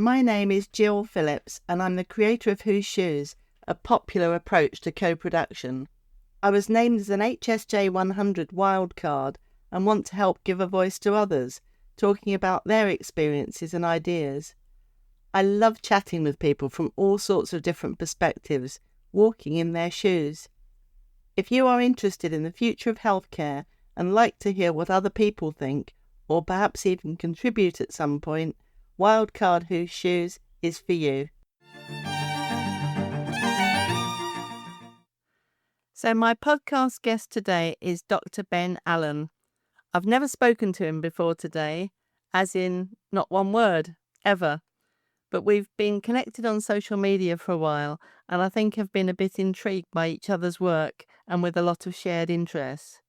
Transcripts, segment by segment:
My name is Gill Phillips and I'm the creator of Whose Shoes, a popular approach to co-production. I was named as an HSJ 100 wildcard and want to help give a voice to others, talking about their experiences and ideas. I love chatting with people from all sorts of different perspectives, walking in their shoes. If you are interested in the future of healthcare and like to hear what other people think, or perhaps even contribute at some point, Wildcard Whose Shoes is for you. So my podcast guest today is Dr. Ben Allen. I've never spoken to him before today, as in not one word, ever. But we've been connected on social media for a while, and I think have been a bit intrigued by each other's work and with a lot of shared interests.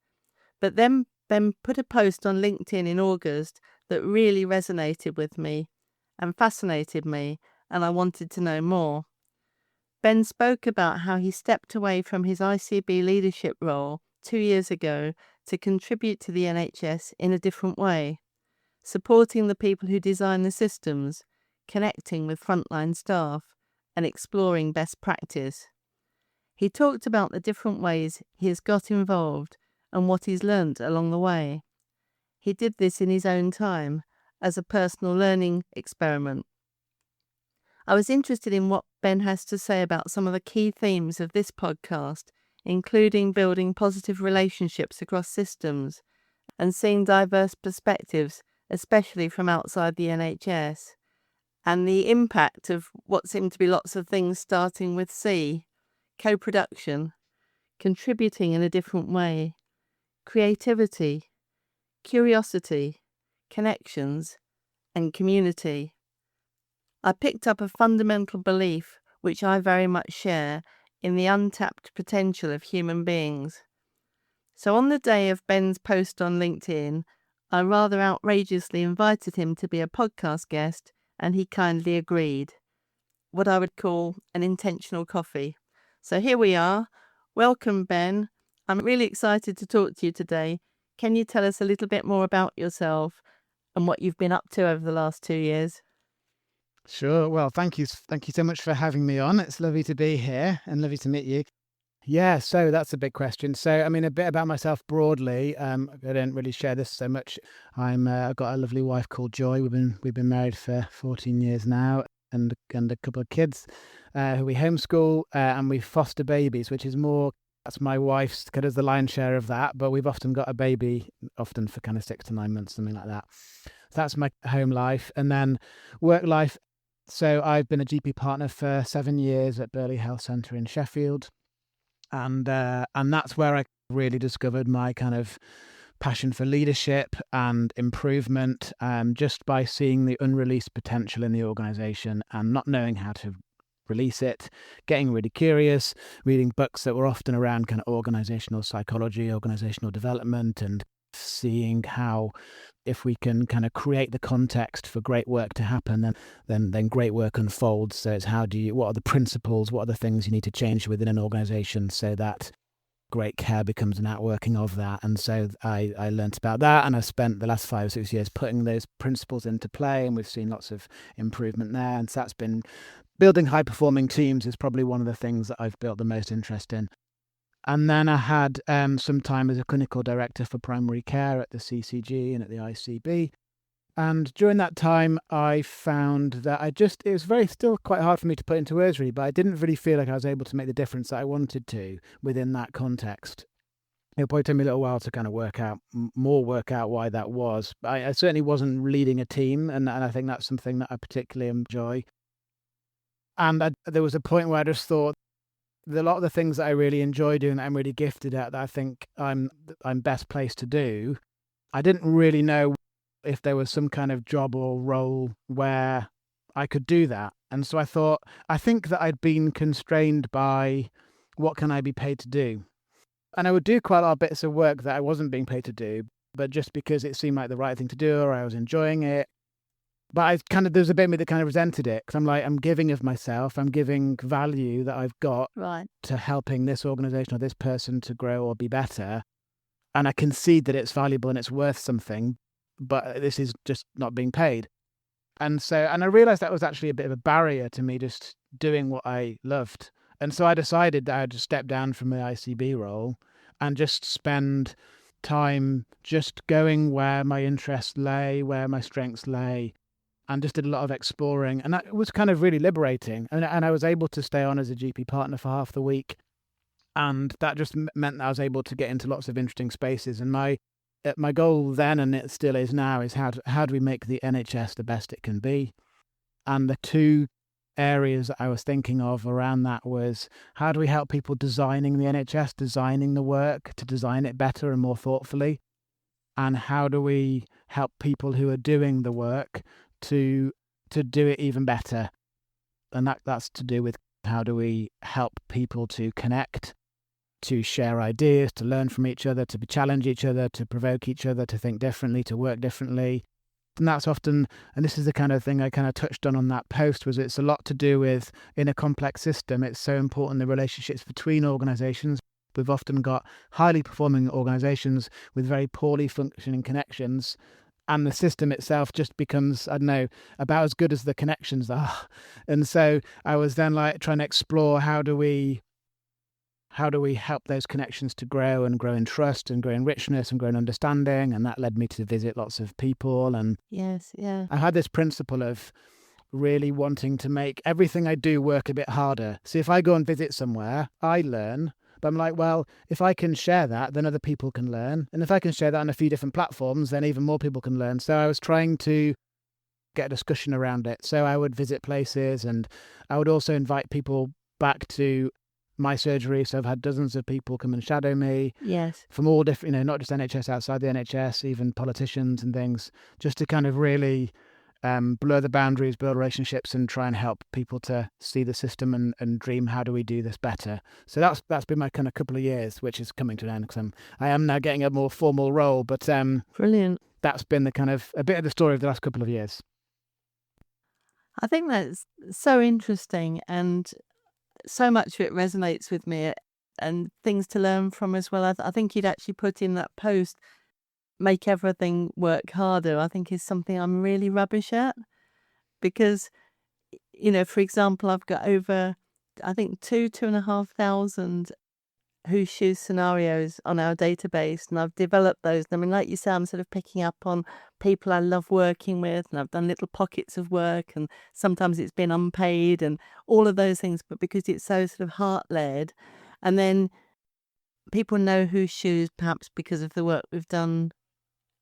But then Ben put a post on LinkedIn in August that really resonated with me and fascinated me, and I wanted to know more. Ben spoke about how he stepped away from his ICB leadership role 2 years ago to contribute to the NHS in a different way, supporting the people who design the systems, connecting with frontline staff, and exploring best practice. He talked about the different ways he has got involved and what he's learnt along the way. He did this in his own time, as a personal learning experiment. I was interested in what Ben has to say about some of the key themes of this podcast, including building positive relationships across systems and seeing diverse perspectives, especially from outside the NHS, and the impact of what seem to be lots of things starting with C, co-production, contributing in a different way, creativity, curiosity, connections, and community. I picked up a fundamental belief, which I very much share, in the untapped potential of human beings. So on the day of Ben's post on LinkedIn, I rather outrageously invited him to be a podcast guest, and he kindly agreed. What I would call an intentional coffee. So here we are. Welcome, Ben. I'm really excited to talk to you today. Can you tell us a little bit more about yourself and what you've been up to over the last 2 years? Sure. Well, thank you so much for having me on. It's lovely to be here and lovely to meet you. Yeah, so that's a big question. So, I mean, a bit about myself broadly. I don't really share this so much. I've got a lovely wife called Joy. We've been married for 14 years now, and a couple of kids who we homeschool, and we foster babies, which is more. That's my wife's kind of the lion's share of that, but we've often got a baby, often for kind of 6 to 9 months, something like that. So that's my home life, and then work life. So I've been a GP partner for 7 years at Burley Health Centre in Sheffield. And that's where I really discovered my kind of passion for leadership and improvement, just by seeing the unreleased potential in the organisation and not knowing how to release it, getting really curious, reading books that were often around kind of organisational psychology, organisational development, and seeing how if we can kind of create the context for great work to happen, then great work unfolds. So it's what are the principles, what are the things you need to change within an organisation so that great care becomes an outworking of that. And so I learnt about that, and I spent the last 5 or 6 years putting those principles into play, and we've seen lots of improvement there. And so that's been building high performing teams is probably one of the things that I've built the most interest in. And then I had some time as a clinical director for primary care at the CCG and at the ICB. And during that time, I found that it was still quite hard for me to put into words really, but I didn't really feel like I was able to make the difference that I wanted to within that context. It'll probably take me a little while to kind of work out why that was. But I certainly wasn't leading a team, and I think that's something that I particularly enjoy. And there was a point where I just thought, a lot of the things that I really enjoy doing, that I'm really gifted at, that I think I'm best placed to do, I didn't really know if there was some kind of job or role where I could do that. And so I think that I'd been constrained by what can I be paid to do. And I would do quite a lot of bits of work that I wasn't being paid to do, but just because it seemed like the right thing to do or I was enjoying it. But there's a bit of me that kind of resented it, because I'm giving of myself, I'm giving value that I've got to helping this organisation or this person to grow or be better. And I can see that it's valuable and it's worth something, but this is just not being paid. And I realized that was actually a bit of a barrier to me just doing what I loved. And so I decided that I'd just step down from my ICB role and just spend time just going where my interests lay, where my strengths lay, and just did a lot of exploring. And that was kind of really liberating. And I was able to stay on as a GP partner for half the week. And that just meant that I was able to get into lots of interesting spaces. And my goal then, and it still is now, is how do we make the NHS the best it can be? And the two areas that I was thinking of around that was, how do we help people designing the NHS, designing the work to design it better and more thoughtfully? And how do we help people who are doing the work to do it even better? And that's to do with, how do we help people to connect, to share ideas, to learn from each other, to challenge each other, to provoke each other, to think differently, to work differently. And that's often, and this is the kind of thing I kind of touched on that post, was it's a lot to do with, in a complex system, it's so important, the relationships between organisations. We've often got highly performing organisations with very poorly functioning connections, and the system itself just becomes, I don't know, about as good as the connections are. And so I was then like trying to explore, how do we help those connections to grow in trust and grow in richness and grow in understanding? And that led me to visit lots of people. And Yes, yeah. I had this principle of really wanting to make everything I do work a bit harder. So if I go and visit somewhere, I learn. But I'm like, well, if I can share that, then other people can learn. And if I can share that on a few different platforms, then even more people can learn. So I was trying to get a discussion around it. So I would visit places, and I would also invite people back to my surgery. So I've had dozens of people come and shadow me. Yes. From all different, not just NHS, outside the NHS, even politicians and things, just to kind of really blur the boundaries, build relationships, and try and help people to see the system and dream, how do we do this better? So that's been my kind of couple of years, which is coming to an end because I am now getting a more formal role. But Brilliant. that's been the kind of a bit of the story of the last couple of years. I think that's so interesting, and so much of it resonates with me, and things to learn from as well. I think you'd actually put in that post, make everything work harder, I think is something I'm really rubbish at. Because, for example, I've got over, I think, 2,500 whose shoes scenarios on our database, and I've developed those. I mean, like you say, I'm sort of picking up on people I love working with, and I've done little pockets of work, and sometimes it's been unpaid and all of those things, but because it's so sort of heart-led. And then people know whose shoes, perhaps because of the work we've done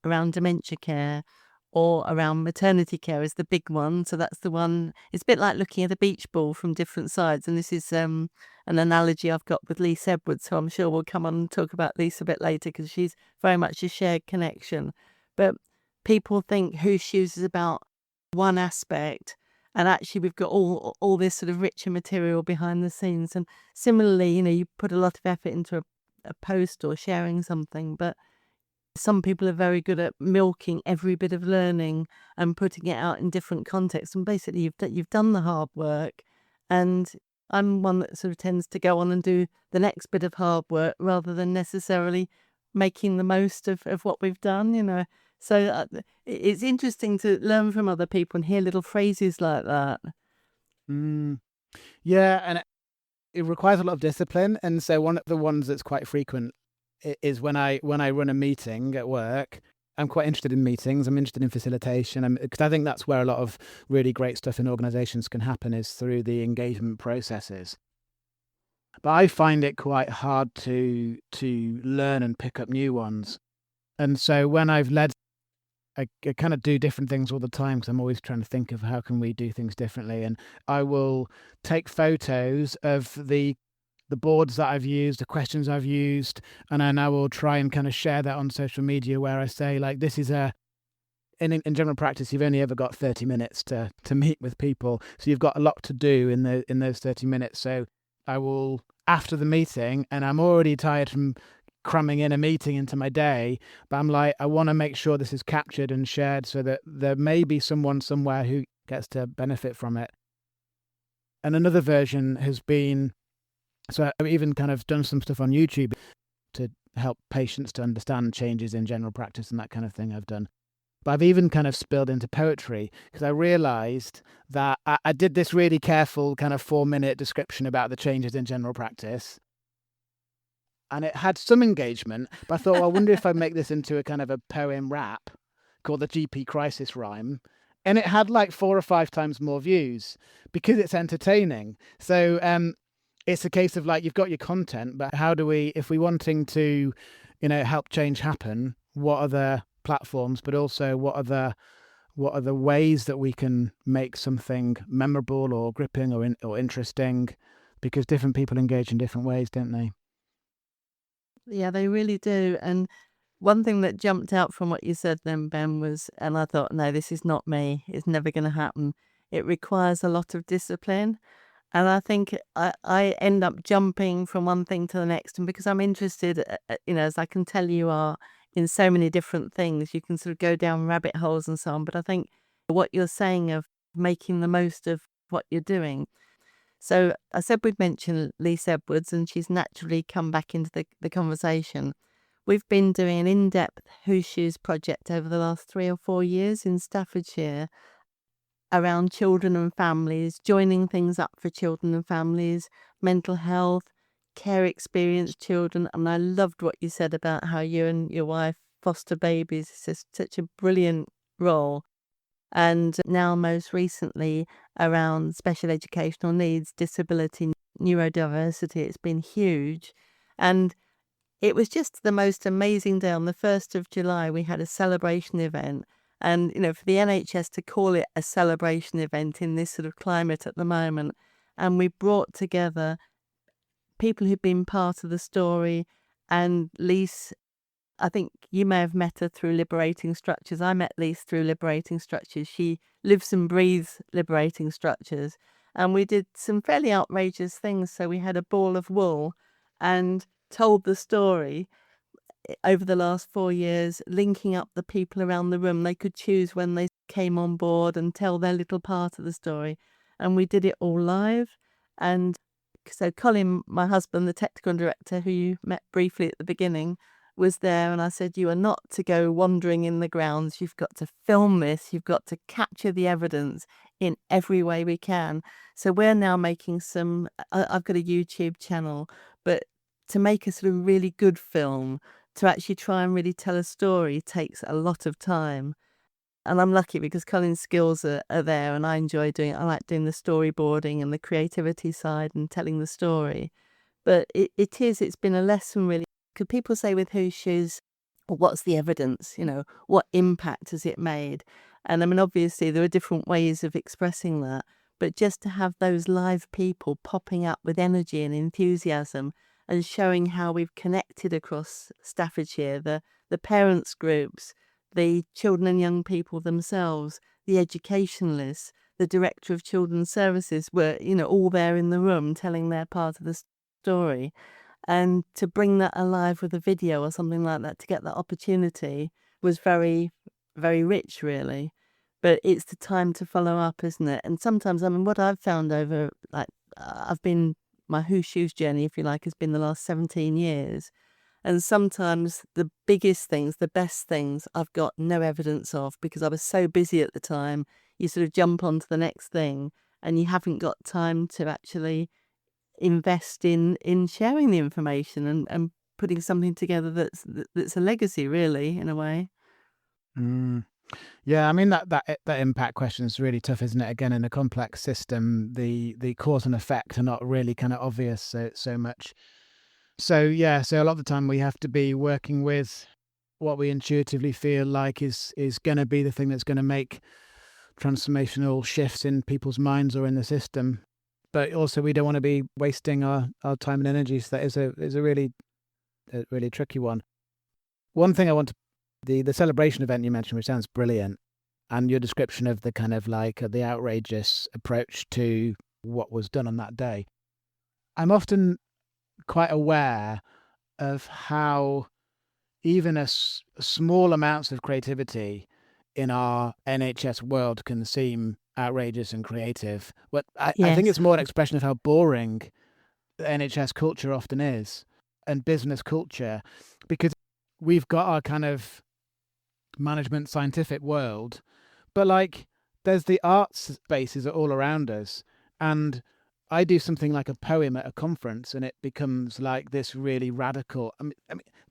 around dementia care or around maternity care, is the big one. So that's the one. It's a bit like looking at a beach ball from different sides. And this is an analogy I've got with Lise Edwards, so I'm sure we'll come on and talk about Lise a bit later, because she's very much a shared connection. But people think whose shoes is about one aspect, and actually we've got all this sort of richer material behind the scenes. And similarly, you put a lot of effort into a post or sharing something, but some people are very good at milking every bit of learning and putting it out in different contexts. And basically, you've done the hard work, and I'm one that sort of tends to go on and do the next bit of hard work rather than necessarily making the most of what we've done. So it's interesting to learn from other people and hear little phrases like that. Yeah, and it requires a lot of discipline. And so one of the ones that's quite frequent is when I run a meeting at work. I'm quite interested in meetings. I'm interested in facilitation, because I think that's where a lot of really great stuff in organisations can happen, is through the engagement processes. But I find it quite hard to learn and pick up new ones. And so when I've led, I kind of do different things all the time, because I'm always trying to think of how can we do things differently. And I will take photos of the boards that I've used, the questions I've used, and then I will try and kind of share that on social media, where I say, like, this is in general practice, you've only ever got 30 minutes to meet with people. So you've got a lot to do in those 30 minutes. So I will, after the meeting, and I'm already tired from cramming in a meeting into my day, but I'm like, I want to make sure this is captured and shared so that there may be someone somewhere who gets to benefit from it. And another version has been, so I've even kind of done some stuff on YouTube to help patients to understand changes in general practice and that kind of thing I've done. But I've even kind of spilled into poetry because I realized that I did this really careful kind of 4-minute description about the changes in general practice. And it had some engagement, but I thought, well, I wonder if I make this into a kind of a poem rap called the GP Crisis Rhyme. And it had like 4 or 5 times more views because it's entertaining. So it's a case of like, you've got your content, but how do we, if we're wanting to, help change happen, what are the platforms, but also what are the ways that we can make something memorable or gripping or interesting, because different people engage in different ways, don't they? Yeah, they really do. And one thing that jumped out from what you said then, Ben, was, and I thought, no, this is not me. It's never going to happen. It requires a lot of discipline. And I think I end up jumping from one thing to the next. And because I'm interested, as I can tell you are in so many different things, you can sort of go down rabbit holes and so on. But I think what you're saying of making the most of what you're doing. So I said we'd mention Lise Edwards, and she's naturally come back into the conversation. We've been doing an in-depth Who Shoes project over the last 3 or 4 years in Staffordshire around children and families, joining things up for children and families, mental health, care experienced children. And I loved what you said about how you and your wife foster babies. It's just such a brilliant role. And now most recently around special educational needs, disability, neurodiversity. It's been huge. And it was just the most amazing day. On the 1st of July, we had a celebration event. And, for the NHS to call it a celebration event in this sort of climate at the moment, and we brought together people who've been part of the story. And Lise, I think you may have met her through Liberating Structures. I met Lise through Liberating Structures. She lives and breathes Liberating Structures. And we did some fairly outrageous things. So we had a ball of wool and told the story over the last 4 years, linking up the people around the room. They could choose when they came on board and tell their little part of the story. And we did it all live. And so Colin, my husband, the technical director, who you met briefly at the beginning, was there, and I said, you are not to go wandering in the grounds. You've got to film this. You've got to capture the evidence in every way we can. So we're now making I've got a YouTube channel, but to make a sort of really good film, to actually try and really tell a story takes a lot of time. And I'm lucky because Colin's skills are there, and I enjoy doing it. I like doing the storyboarding and the creativity side and telling the story. But it's been a lesson really. Could people say with Who Shoes, well, what's the evidence? What impact has it made? And I mean, obviously there are different ways of expressing that, but just to have those live people popping up with energy and enthusiasm and showing how we've connected across Staffordshire, the parents groups, the children and young people themselves, the educationalists, the director of children's services were, all there in the room telling their part of the story. And to bring that alive with a video or something like that, to get that opportunity, was very, very rich, really. But it's the time to follow up, isn't it? And sometimes, I mean, what I've found over, my Who Shoes journey, if you like, has been the last 17 years. And sometimes the biggest things, the best things, I've got no evidence of because I was so busy at the time. You sort of jump onto the next thing and you haven't got time to actually invest in sharing the information and putting something together that's a legacy, really, in a way. Yeah, I mean that impact question is really tough, isn't it? Again, in a complex system, the cause and effect are not really kind of obvious so much. So yeah, so a lot of the time we have to be working with what we intuitively feel like is going to be the thing that's going to make transformational shifts in people's minds or in the system. But also we don't want to be wasting our time and energy. So that is a really tricky one. One thing I want to, the celebration event you mentioned, which sounds brilliant, and your description of the kind of like the outrageous approach to what was done on that day. I'm often quite aware of how even small amounts of creativity in our NHS world can seem outrageous and creative. But I think it's more an expression of how boring the NHS culture often is, and business culture, because we've got our kind of management scientific world, but like there's the arts spaces all around us, and I do something like a poem at a conference and it becomes like this really radical. I mean,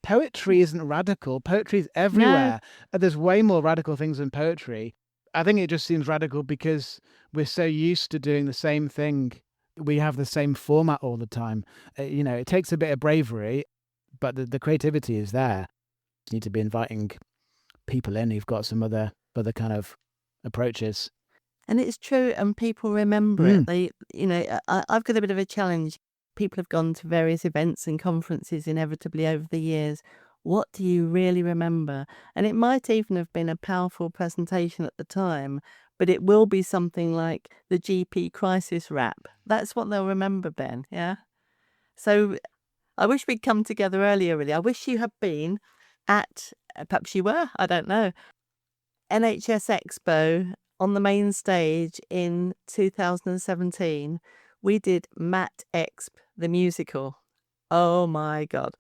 poetry isn't radical. Poetry is No. everywhere. There's way more radical things than poetry. I think it just seems radical because we're so used to doing the same thing. We have the same format all the time. It takes a bit of bravery, but the creativity is there. You need to be inviting people in who've got some other kind of approaches. And it's true, and people remember it. I've got a bit of a challenge. People have gone to various events and conferences inevitably over the years. What do you really remember? And it might even have been a powerful presentation at the time, but it will be something like the GP crisis wrap. That's what they'll remember, Ben, yeah? So I wish we'd come together earlier, really. I wish you had been at, perhaps you were, I don't know, NHS Expo on the main stage in 2017. We did Matt Exp, the musical. Oh my God,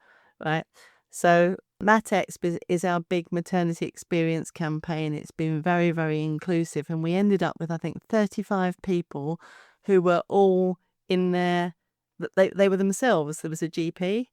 right? So Matt Exp is our big maternity experience campaign. It's been very, very inclusive. And we ended up with, I think, 35 people who were all in there. They were themselves. There was a GP,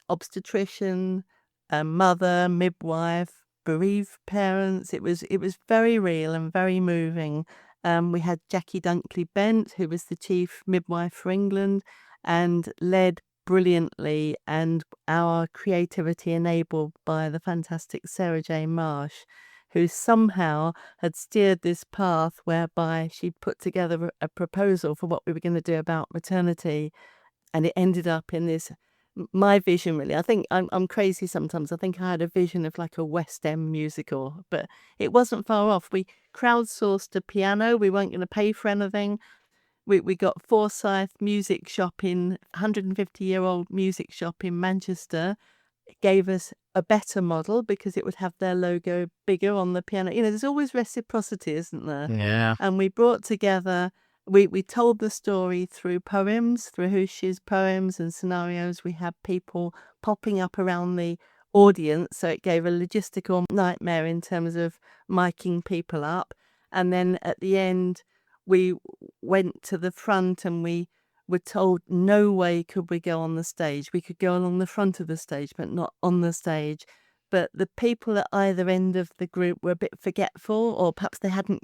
obstetrician, a mother, midwife, bereaved parents. It was very real and very moving. We had Jackie Dunkley Bent, who was the chief midwife for England, and led brilliantly, and our creativity enabled by the fantastic Sarah J. Marsh, who somehow had steered this path whereby she put together a proposal for what we were going to do about maternity, and it ended up in this. My vision, really, I think I'm crazy sometimes. I think I had a vision of like a West End musical, but it wasn't far off. We crowdsourced a piano. We weren't going to pay for anything. We got Forsyth Music Shop 150-year-old music shop in Manchester. It gave us a better model because it would have their logo bigger on the piano. There's always reciprocity, isn't there? Yeah. And we brought together, we told the story through poems, through Hush's poems and scenarios. We had people popping up around the audience, so it gave a logistical nightmare in terms of miking people up. And then at the end, we went to the front and we were told no way could we go on the stage. We could go along the front of the stage, but not on the stage. But the people at either end of the group were a bit forgetful, or perhaps they hadn't,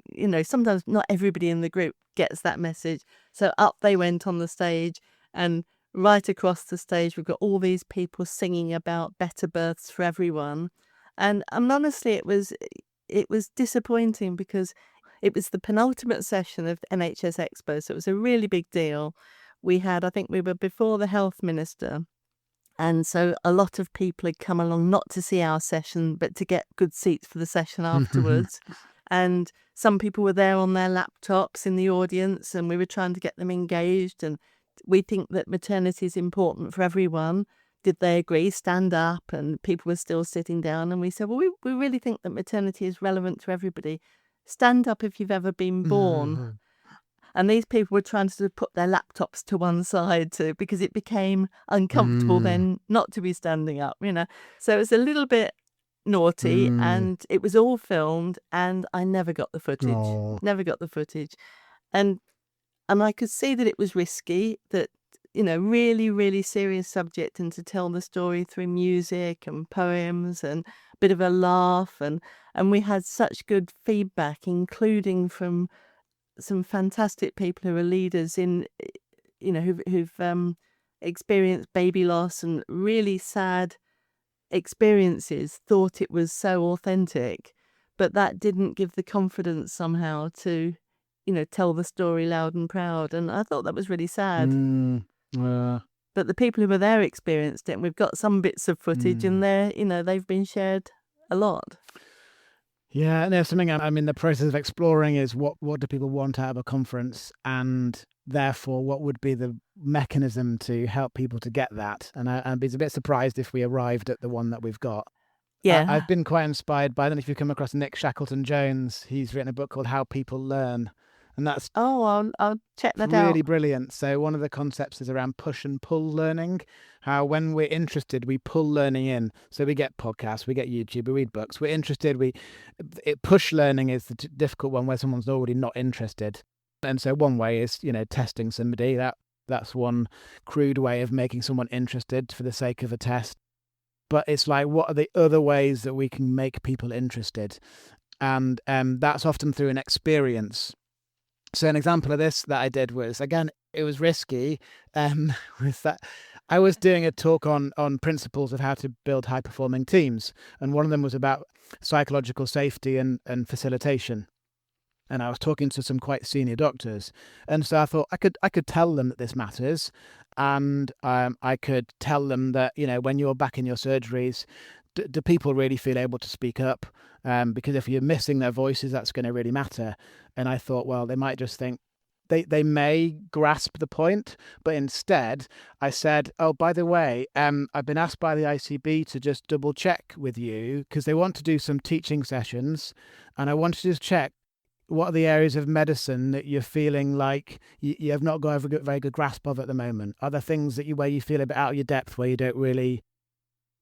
sometimes not everybody in the group gets that message. So up they went on the stage, and right across the stage, we've got all these people singing about better births for everyone. And honestly, it was disappointing because it was the penultimate session of NHS Expo, so it was a really big deal. I think we were before the health minister, and so a lot of people had come along not to see our session, but to get good seats for the session afterwards. And some people were there on their laptops in the audience, and we were trying to get them engaged. And we think that maternity is important for everyone. Did they agree? Stand up. And people were still sitting down. And we said, well, we really think that maternity is relevant to everybody. Stand up if you've ever been born. And these people were trying to sort of put their laptops to one side because it became uncomfortable then not to be standing up, So it was a little bit naughty, and it was all filmed, and I never got the footage. Oh. Never got the footage. And I could see that it was risky, that, really, really serious subject, and to tell the story through music and poems and a bit of a laugh. And we had such good feedback, including from some fantastic people who are leaders in, who've experienced baby loss and really sad experiences, thought it was so authentic, but that didn't give the confidence somehow to, tell the story loud and proud. And I thought that was really sad. But the people who were there experienced it, and we've got some bits of footage, and they've been shared a lot. Yeah, and there's something I'm in the process of exploring is what do people want out of a conference, and therefore what would be the mechanism to help people to get that. And I'd be a bit surprised if we arrived at the one that we've got. Yeah. I've been quite inspired by, I don't know if you've come across Nick Shackleton Jones. He's written a book called How People Learn. And that's I'll check that really out. brilliant. So one of the concepts is around push and pull learning, how when we're interested, we pull learning in. So we get podcasts, we get YouTube, we read books. We're interested. Push learning is the difficult one where someone's already not interested. And so one way is, testing somebody. That's one crude way of making someone interested for the sake of a test. But it's like, what are the other ways that we can make people interested? And that's often through an experience. So an example of this that I did was, again, it was risky. Was that I was doing a talk on principles of how to build high performing teams, and one of them was about psychological safety and facilitation. And I was talking to some quite senior doctors, and so I thought I could tell them that this matters, and I could tell them that when you're back in your surgeries, do people really feel able to speak up? Because if you're missing their voices, that's going to really matter. And I thought, well, they might just think they may grasp the point, but instead I said, oh, by the way, I've been asked by the ICB to just double check with you because they want to do some teaching sessions, and I want to just check what are the areas of medicine that you're feeling like you have not got a very good grasp of at the moment. Are there things that where you feel a bit out of your depth, where you don't really,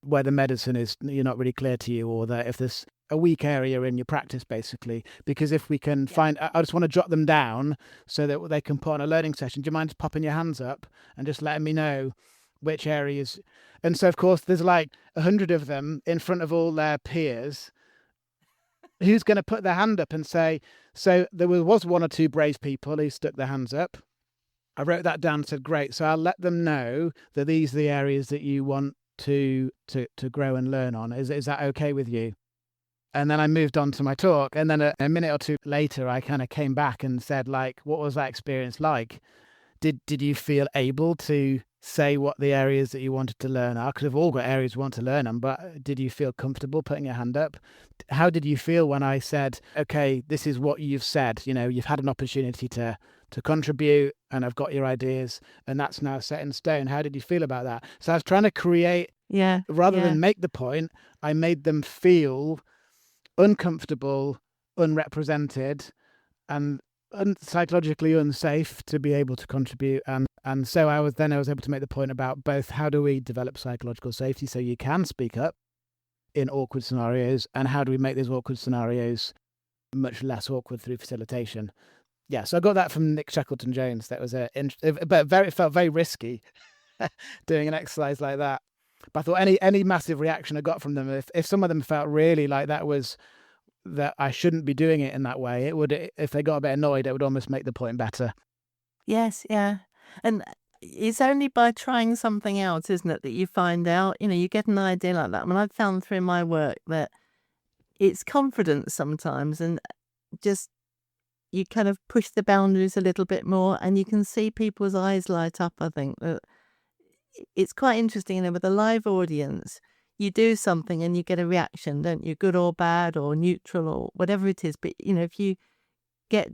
where the medicine is, you're not really clear to you, or that if there's a weak area in your practice, basically? Because if we can find, I just want to jot them down so that they can put on a learning session. Do you mind just popping your hands up and just letting me know which areas? And so, of course, there's like 100 of them in front of all their peers. Who's going to put their hand up and say, so there was one or two brave people who stuck their hands up. I wrote that down and said, great. So I'll let them know that these are the areas that you want to grow and learn on. Is that okay with you? And then I moved on to my talk. And then a minute or two later, I kind of came back and said, like, what was that experience like? Did you feel able to say what the areas that you wanted to learn are? Because we've all got areas we want to learn on, but did you feel comfortable putting your hand up? How did you feel when I said, okay, this is what you've said, you've had an opportunity to contribute, and I've got your ideas, and that's now set in stone. How did you feel about that? So I was trying to create, rather than make the point, I made them feel uncomfortable, unrepresented, and psychologically unsafe to be able to contribute. And so I was able to make the point about both how do we develop psychological safety so you can speak up in awkward scenarios, and how do we make those awkward scenarios much less awkward through facilitation. Yeah, so I got that from Nick Shackleton-Jones. That was it felt very risky doing an exercise like that. But I thought any massive reaction I got from them, if some of them felt really like that I shouldn't be doing it in that way, it would, if they got a bit annoyed, it would almost make the point better. Yes, yeah. And it's only by trying something out, isn't it, that you find out, you get an idea like that. I mean, I've found through my work that it's confidence sometimes, and just you kind of push the boundaries a little bit more, and you can see people's eyes light up. I think that it's quite interesting, with a live audience, you do something and you get a reaction, don't you? Good or bad or neutral or whatever it is. But, if you get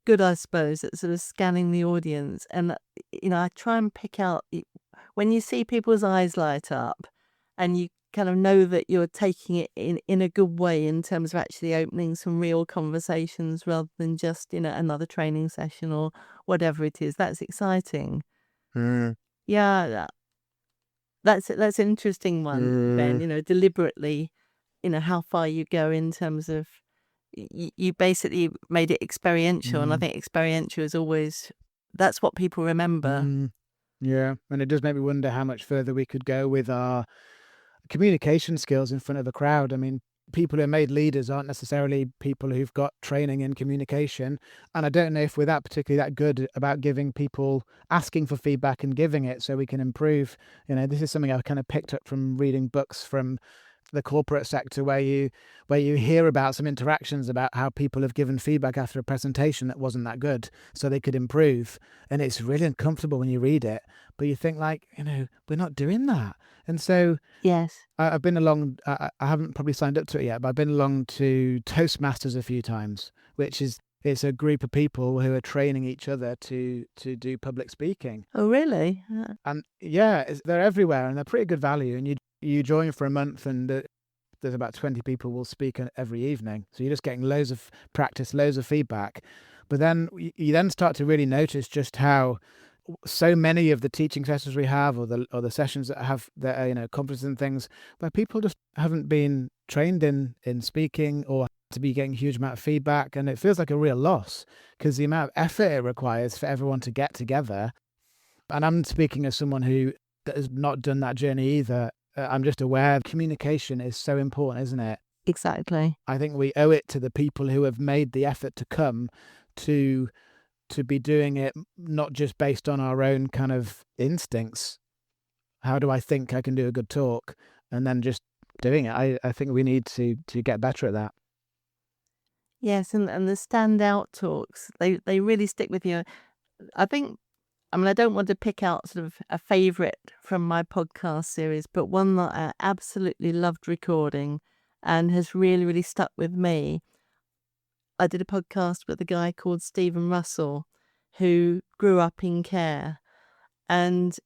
good, I suppose, at sort of scanning the audience, and, I try and pick out when you see people's eyes light up and you kind of know that you're taking it in a good way in terms of actually opening some real conversations rather than just, another training session or whatever it is. That's exciting. Yeah, that's an interesting one, Ben. Deliberately, how far you go in terms of you basically made it experiential, and I think experiential is always, that's what people remember. Yeah, and it does make me wonder how much further we could go with our communication skills in front of a crowd. I mean, people who are made leaders aren't necessarily people who've got training in communication, and I don't know if we're that particularly that good about giving people, asking for feedback and giving it so we can improve. This is something I've kind of picked up from reading books from the corporate sector, where you hear about some interactions about how people have given feedback after a presentation that wasn't that good so they could improve, and it's really uncomfortable when you read it, but you think, like, we're not doing that. And so Yes. I've been along, I haven't probably signed up to it yet, but I've been along to Toastmasters a few times, which is, it's a group of people who are training each other to do public speaking. Oh, really? And yeah, they're everywhere, and they're pretty good value. And you join for a month, and there's about 20 people will speak every evening. So you're just getting loads of practice, loads of feedback. But then you then start to really notice just how so many of the teaching sessions we have, or the sessions that have the conferences and things, where people just haven't been trained in speaking, or to be getting a huge amount of feedback, and it feels like a real loss because the amount of effort it requires for everyone to get together. And I'm speaking as someone who has not done that journey either. I'm just aware communication is so important, isn't it? Exactly. I think we owe it to the people who have made the effort to come to be doing it, not just based on our own kind of instincts. How do I think I can do a good talk? And then just doing it. I think we need to get better at that. Yes, and the standout talks, they really stick with you. I think, I mean, I don't want to pick out sort of a favourite from my podcast series, but one that I absolutely loved recording and has really, really stuck with me. I did a podcast with a guy called Stephen Russell, who grew up in care. And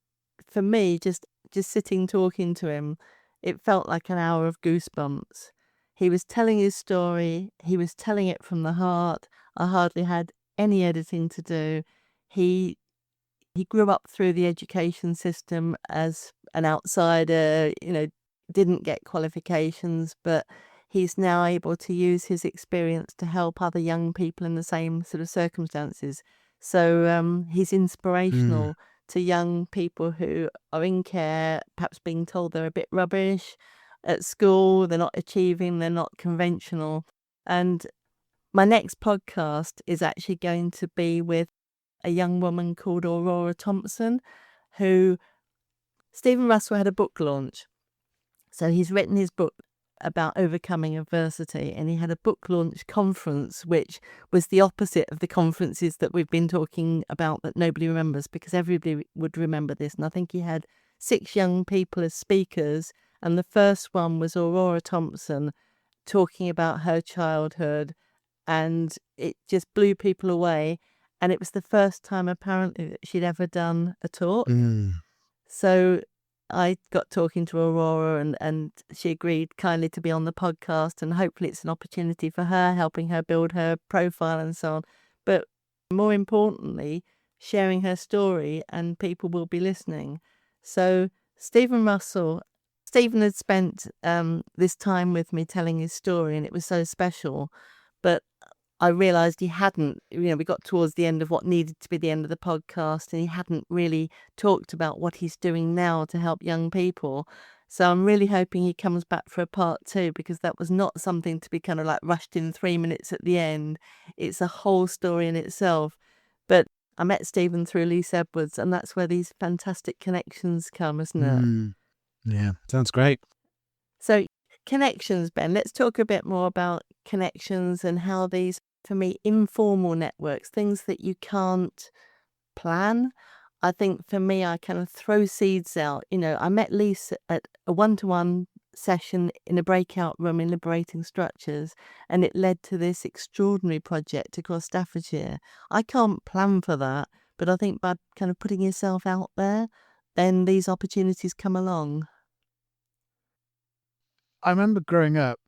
for me, just sitting talking to him, it felt like an hour of goosebumps. He was telling his story. He was telling it from the heart. I hardly had any editing to do. He grew up through the education system as an outsider, didn't get qualifications, but he's now able to use his experience to help other young people in the same sort of circumstances. So he's inspirational to young people who are in care, perhaps being told they're a bit rubbish at school, they're not achieving, they're not conventional. And my next podcast is actually going to be with a young woman called Aurora Thompson, who Stephen Russell had a book launch. So he's written his book about overcoming adversity, and he had a book launch conference, which was the opposite of the conferences that we've been talking about that nobody remembers, because everybody would remember this. And I think he had 6 young people as speakers, and the first one was Aurora Thompson talking about her childhood, and it just blew people away. And it was the first time apparently that she'd ever done a talk. So I got talking to Aurora, and she agreed kindly to be on the podcast, and hopefully it's an opportunity for her, helping her build her profile and so on. But more importantly, sharing her story, and people will be listening. So Stephen had spent this time with me telling his story, and it was so special. But I realised he hadn't, we got towards the end of what needed to be the end of the podcast, and he hadn't really talked about what he's doing now to help young people. So I'm really hoping he comes back for a part 2, because that was not something to be kind of like rushed in 3 minutes at the end. It's a whole story in itself. But I met Stephen through Lise Edwards, and that's where these fantastic connections come, isn't it? Yeah, sounds great. So connections, Ben, let's talk a bit more about connections and how these, for me, informal networks, things that you can't plan. I think for me, I kind of throw seeds out. I met Lisa at a one-to-one session in a breakout room in Liberating Structures, and it led to this extraordinary project across Staffordshire. I can't plan for that, but I think by kind of putting yourself out there, then these opportunities come along. I remember growing up,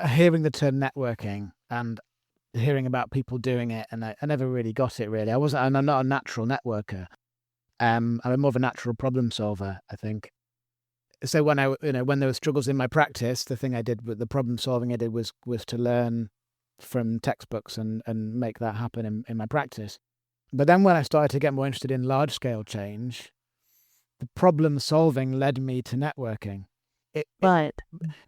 hearing the term networking and hearing about people doing it, and I never really got it. Really, I'm not a natural networker. I'm more of a natural problem solver, I think. So when when there were struggles in my practice, the thing I did with the problem solving I did was to learn from textbooks and make that happen in my practice. But then when I started to get more interested in large scale change, the problem solving led me to networking. Right.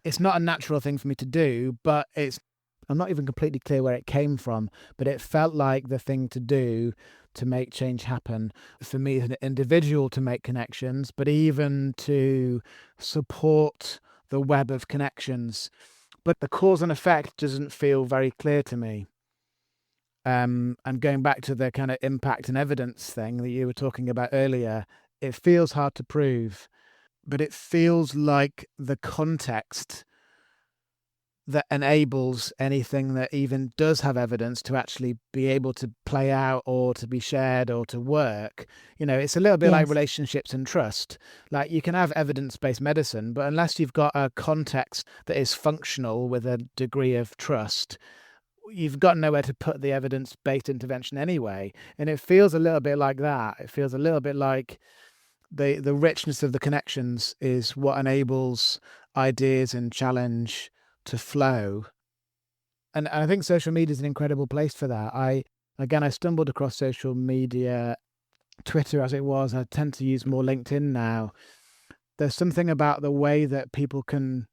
It's not a natural thing for me to do, but I'm not even completely clear where it came from, but it felt like the thing to do to make change happen for me as an individual, to make connections, but even to support the web of connections. But the cause and effect doesn't feel very clear to me. And going back to the kind of impact and evidence thing that you were talking about earlier, it feels hard to prove, but it feels like the context that enables anything that even does have evidence to actually be able to play out or to be shared or to work. It's a little bit like relationships and trust. Like, you can have evidence-based medicine, but unless you've got a context that is functional with a degree of trust, you've got nowhere to put the evidence-based intervention anyway. And it feels a little bit like that. It feels a little bit like the richness of the connections is what enables ideas and challenge to flow. And I think social media is an incredible place for that. I stumbled across social media, Twitter as it was. I tend to use more LinkedIn now. There's something about the way that people can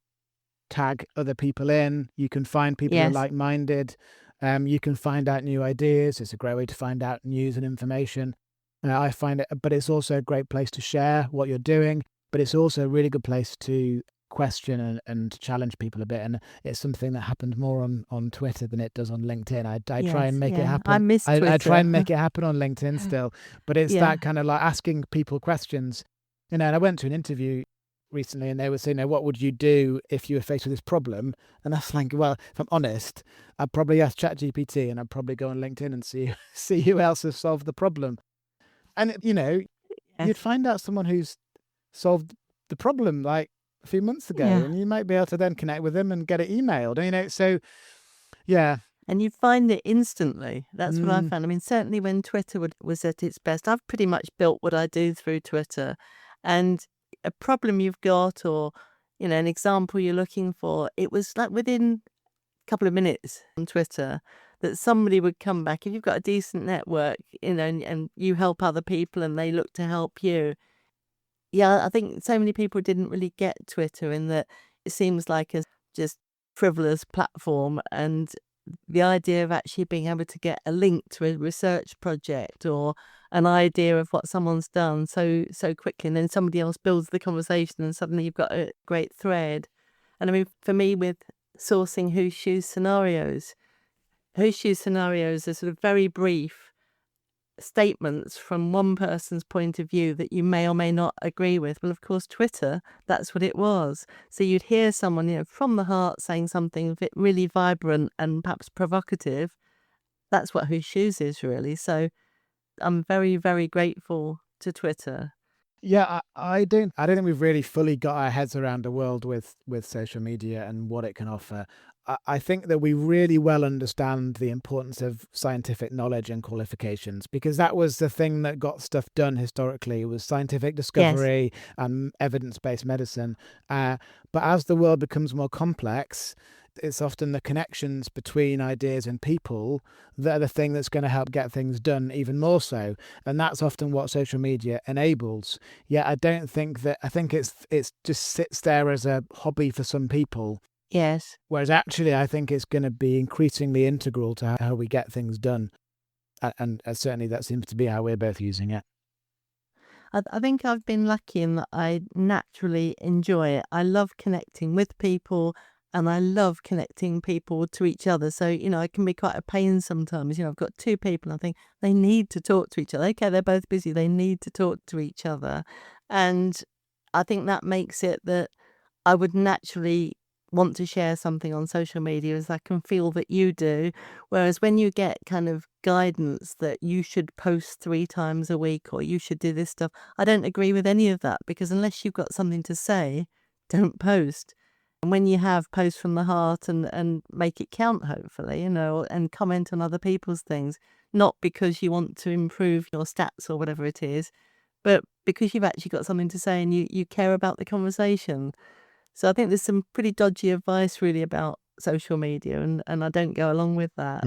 tag other people in. You can find people who are Yes. like-minded. You can find out new ideas. It's a great way to find out news and information. I find it, but it's also a great place to share what you're doing. But it's also a really good place to question and challenge people a bit. And it's something that happens more on Twitter than it does on LinkedIn. I try and make it happen. I miss Twitter. I try and make it happen on LinkedIn still. But it's Yeah. that kind of like asking people questions. You know, and I went to an interview recently and they were saying, what would you do if you were faced with this problem? And I was like, well, if I'm honest, I'd probably ask ChatGPT and I'd probably go on LinkedIn and see who else has solved the problem. And, you know, you'd find out someone who's solved the problem like a few months ago and you might be able to then connect with them and get it emailed. You know, so, yeah. And you find it instantly. That's what I found. I mean, certainly when Twitter was at its best, I've pretty much built what I do through Twitter. And a problem you've got or, you know, an example you're looking for, it was like within a couple of minutes on Twitter that somebody would come back. If you've got a decent network, you know, and you help other people and they look to help you. Yeah, I think so many people didn't really get Twitter in that it seems like a just frivolous platform, and the idea of actually being able to get a link to a research project or an idea of what someone's done so quickly, and then somebody else builds the conversation and suddenly you've got a great thread. And I mean, for me, with sourcing Whose Shoes scenarios are sort of very brief statements from one person's point of view that you may or may not agree with. Well, of course, Twitter, that's what it was. So you'd hear someone, you know, from the heart saying something really vibrant and perhaps provocative. That's what Whose Shoes is, really. So I'm very, very grateful to Twitter. Yeah, I don't think we've really fully got our heads around the world with social media and what it can offer. I think that we really well understand the importance of scientific knowledge and qualifications, because that was the thing that got stuff done historically. It was scientific discovery and evidence-based medicine. But as the world becomes more complex, it's often the connections between ideas and people that are the thing that's going to help get things done even more so. And that's often what social media enables. Yeah, I think it's just sits there as a hobby for some people. Yes. Whereas actually, I think it's going to be increasingly integral to how we get things done. And certainly that seems to be how we're both using it. I think I've been lucky in that I naturally enjoy it. I love connecting with people and I love connecting people to each other. So, you know, it can be quite a pain sometimes. You know, I've got two people and I think they need to talk to each other. Okay, they're both busy. They need to talk to each other. And I think that makes it that I would naturally want to share something on social media as I can feel that you do. Whereas when you get kind of guidance that you should post 3 times a week or you should do this stuff, I don't agree with any of that, because unless you've got something to say, don't post. And when you have, post from the heart and make it count, hopefully, you know, and comment on other people's things, not because you want to improve your stats or whatever it is, but because you've actually got something to say and you care about the conversation. So I think there's some pretty dodgy advice really about social media, and I don't go along with that.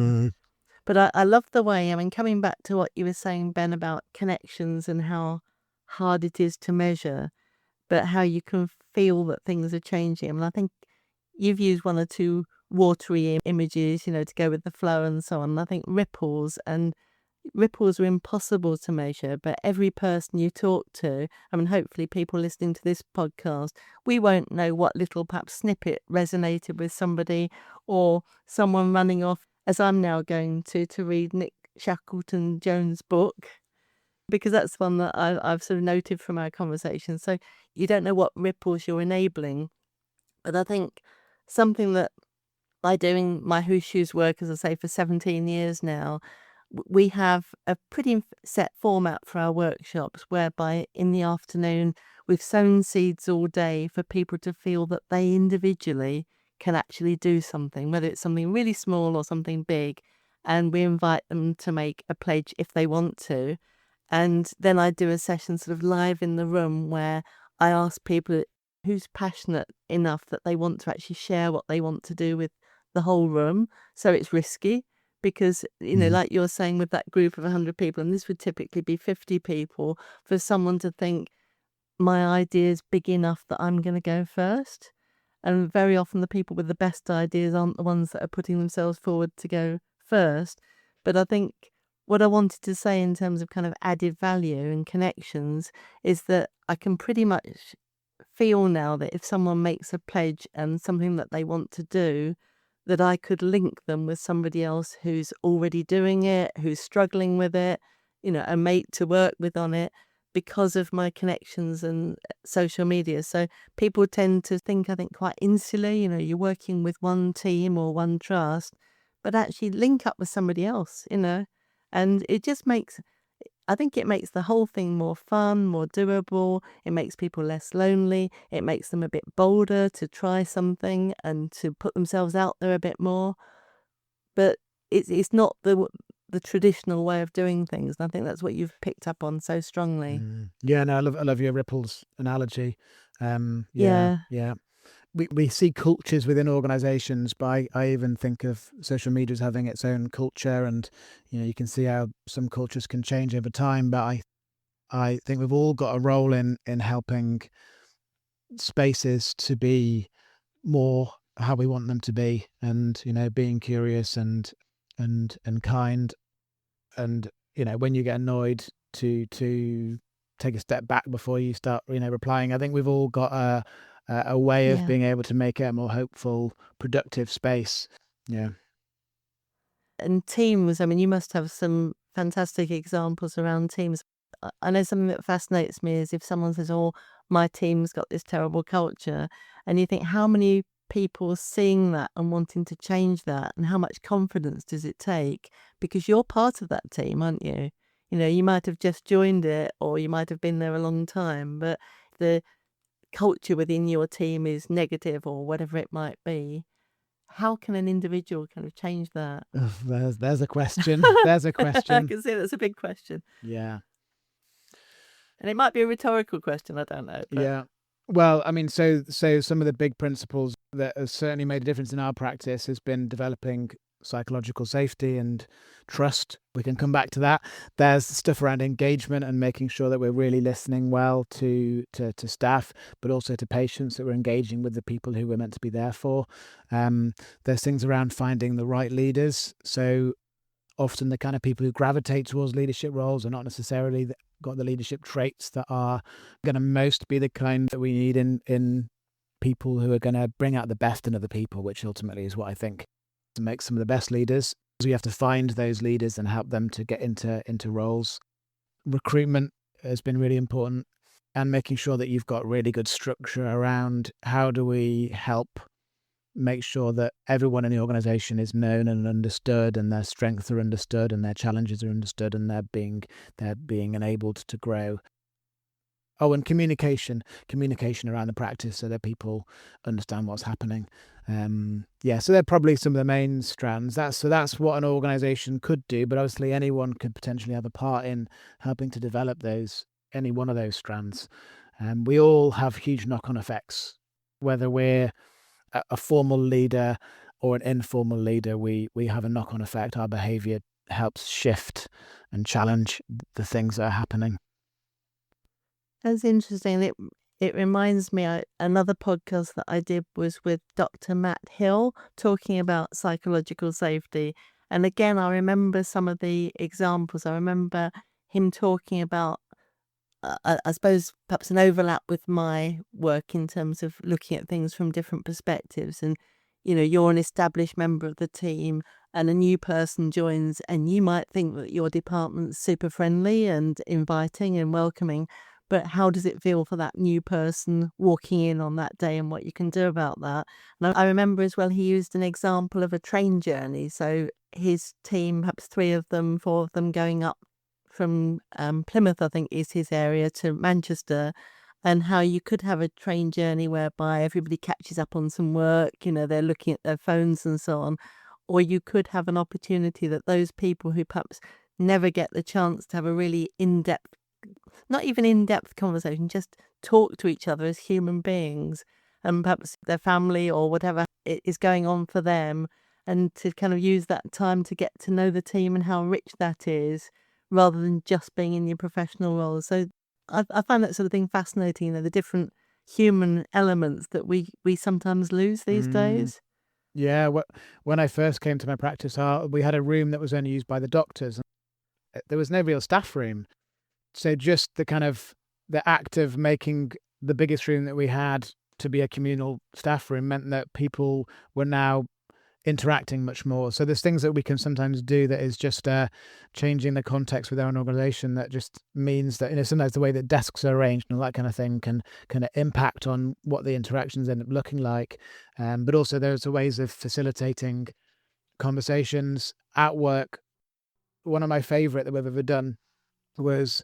But I love the way, I mean, coming back to what you were saying, Ben, about connections and how hard it is to measure, but how you can feel that things are changing. I mean, I think you've used 1 or 2 watery images, you know, to go with the flow and so on. I think ripples are impossible to measure, but every person you talk to, I mean, hopefully people listening to this podcast, we won't know what little perhaps snippet resonated with somebody, or someone running off, as I'm now going to read Nick Shackleton-Jones' book, because that's one that I've sort of noted from our conversation. So you don't know what ripples you're enabling. But I think something that by doing my Whose Shoes work, as I say, for 17 years now, we have a pretty set format for our workshops, whereby in the afternoon we've sown seeds all day for people to feel that they individually can actually do something, whether it's something really small or something big, and we invite them to make a pledge if they want to. And then I do a session sort of live in the room where I ask people who's passionate enough that they want to actually share what they want to do with the whole room. So it's risky because, like you're saying with that group of 100 people, and this would typically be 50 people, for someone to think, my idea is big enough that I'm going to go first. And very often the people with the best ideas aren't the ones that are putting themselves forward to go first. But I think what I wanted to say in terms of kind of added value and connections is that I can pretty much feel now that if someone makes a pledge and something that they want to do, that I could link them with somebody else who's already doing it, who's struggling with it, a mate to work with on it, because of my connections and social media. So people tend to think, I think, quite insular, you're working with one team or one trust, but actually link up with somebody else, and it just makes, I think it makes the whole thing more fun, more doable. It makes people less lonely. It makes them a bit bolder to try something and to put themselves out there a bit more. But it's not the traditional way of doing things. And I think that's what you've picked up on so strongly. Yeah, no, I love your ripples analogy. Yeah. We see cultures within organizations, but I even think of social media as having its own culture, and you can see how some cultures can change over time. But I think we've all got a role in helping spaces to be more how we want them to be, and being curious and kind, and when you get annoyed, to take a step back before you start replying. I think we've all got a way of being able to make it a more hopeful, productive space. Yeah. And teams, I mean, you must have some fantastic examples around teams. I know something that fascinates me is if someone says, oh, my team's got this terrible culture, and you think, how many people seeing that and wanting to change that, and how much confidence does it take? Because you're part of that team, aren't you? You might have just joined it, or you might have been there a long time, but the culture within your team is negative or whatever it might be. How can an individual kind of change that? There's a question. There's a question. I can see that's a big question. Yeah. And it might be a rhetorical question, I don't know. But... Yeah. Well, I mean, so some of the big principles that have certainly made a difference in our practice has been developing psychological safety and trust. We can come back to that. There's stuff around engagement and making sure that we're really listening well to staff, but also to patients, that we're engaging with the people who we're meant to be there for. There's things around finding the right leaders. So often the kind of people who gravitate towards leadership roles are not necessarily got the leadership traits that are going to most be the kind that we need in people who are going to bring out the best in other people, which ultimately is what I think to make some of the best leaders. So we have to find those leaders and help them to get into roles. Recruitment has been really important, and making sure that you've got really good structure around how do we help make sure that everyone in the organization is known and understood, and their strengths are understood, and their challenges are understood, and they're being enabled to grow. Oh, and communication around the practice so that people understand what's happening. So they're probably some of the main strands. That's what an organization could do, but obviously anyone could potentially have a part in helping to develop any one of those strands. We all have huge knock-on effects, whether we're a formal leader or an informal leader. We have a knock-on effect. Our behavior helps shift and challenge the things that are happening. That's interesting. It reminds me, another podcast that I did was with Dr. Matt Hill talking about psychological safety. And again, I remember some of the examples. I remember him talking about, I suppose, perhaps an overlap with my work in terms of looking at things from different perspectives. And, you're an established member of the team and a new person joins, and you might think that your department's super friendly and inviting and welcoming. But how does it feel for that new person walking in on that day, and what you can do about that? And I remember as well, he used an example of a train journey. So his team, perhaps 3 of them, 4 of them, going up from Plymouth, I think is his area, to Manchester. and how you could have a train journey whereby everybody catches up on some work, they're looking at their phones and so on. Or you could have an opportunity that those people who perhaps never get the chance to have a really in-depth, not even in-depth conversation, just talk to each other as human beings, and perhaps their family or whatever is going on for them, and to kind of use that time to get to know the team and how rich that is, rather than just being in your professional role. So I find that sort of thing fascinating, the different human elements that we sometimes lose these days. Yeah, when I first came to my practice, we had a room that was only used by the doctors. There was no real staff room. So just the act of making the biggest room that we had to be a communal staff room meant that people were now interacting much more. So there's things that we can sometimes do that is just changing the context with our own organisation, that just means that sometimes the way that desks are arranged and all that kind of thing can impact on what the interactions end up looking like. But also there's ways of facilitating conversations at work. One of my favourite that we've ever done was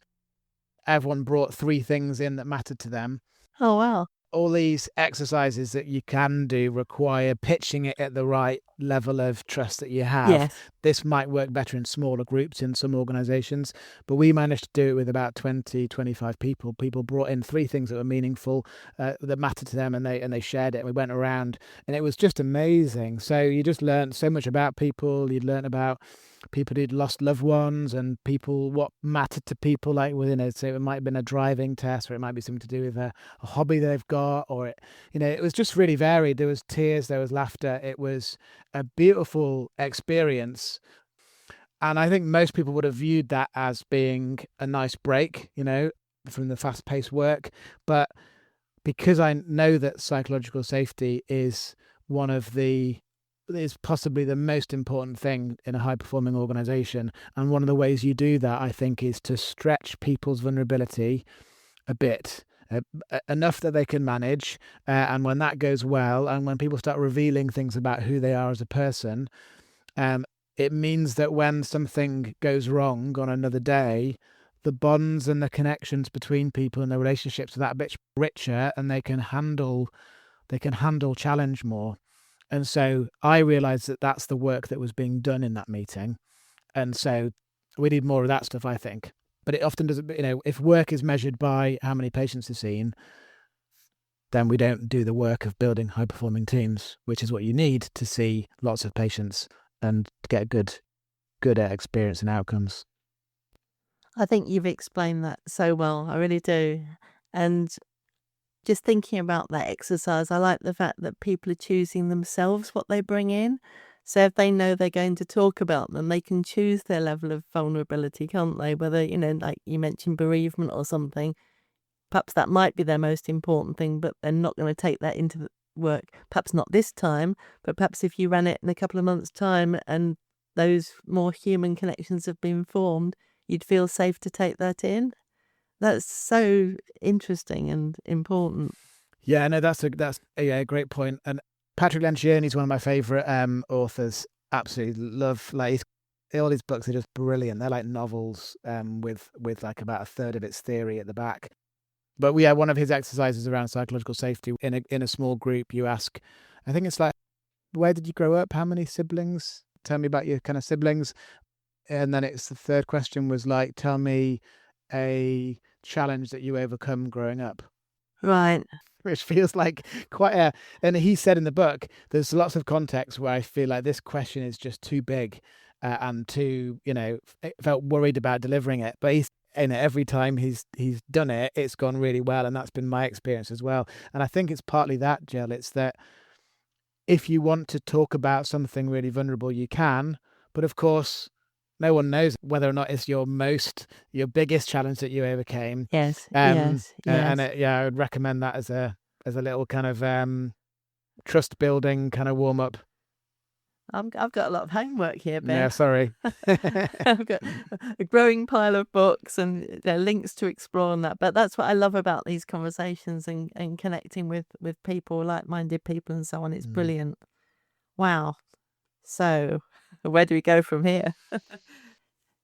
everyone brought 3 things in that mattered to them. Oh, wow. All these exercises that you can do require pitching it at the right level of trust that you have. Yes. This might work better in smaller groups in some organizations, but we managed to do it with about 20, 25 people. People brought in 3 things that were meaningful, that mattered to them, and they shared it. And we went around, and it was just amazing. So you just learned so much about people. You'd learn about people who'd lost loved ones and people, what mattered to people, like within it. So it might have been a driving test, or it might be something to do with a hobby they've got, or it was just really varied. There was tears, there was laughter. It was a beautiful experience. And I think most people would have viewed that as being a nice break, from the fast-paced work. But because I know that psychological safety is possibly the most important thing in a high-performing organization. And one of the ways you do that, I think, is to stretch people's vulnerability a bit, enough that they can manage. And when that goes well, and when people start revealing things about who they are as a person, it means that when something goes wrong on another day, the bonds and the connections between people and the relationships are that bit richer, and they can handle challenge more. And so I realized that that's the work that was being done in that meeting. And so we need more of that stuff, I think. But it often doesn't, if work is measured by how many patients are seen, then we don't do the work of building high-performing teams, which is what you need to see lots of patients and get good experience and outcomes. I think you've explained that so well. I really do. And just thinking about that exercise, I like the fact that people are choosing themselves what they bring in. So if they know they're going to talk about them, they can choose their level of vulnerability, can't they? Whether, like you mentioned, bereavement or something, perhaps that might be their most important thing, but they're not going to take that into the work. Perhaps not this time, but perhaps if you ran it in a couple of months' time and those more human connections have been formed, you'd feel safe to take that in. That's so interesting and important. Yeah, no, that's a great point. And Patrick Lencioni is one of my favorite authors. Absolutely love, like, all his books are just brilliant. They're like novels with like about a third of its theory at the back. But one of his exercises around psychological safety, in a small group, you ask, I think it's like, where did you grow up? How many siblings? Tell me about your kind of siblings. And then it's the third question was like, tell me a challenge that you overcome growing up. Right. Which feels like quite and he said in the book, there's lots of context where I feel like this question is just too big and too, felt worried about delivering it. But every time he's done it, it's gone really well. And that's been my experience as well. And I think it's partly that, Gill. It's that if you want to talk about something really vulnerable, you can. But of course, no one knows whether or not it's your biggest challenge that you overcame. Yes. Yes. And I would recommend that as a little kind of trust building kind of warm up. I've got a lot of homework here, Ben. Yeah, sorry. I've got a growing pile of books and links to explore on that. But that's what I love about these conversations and connecting with people, like-minded people and so on. It's brilliant. Wow. So where do we go from here?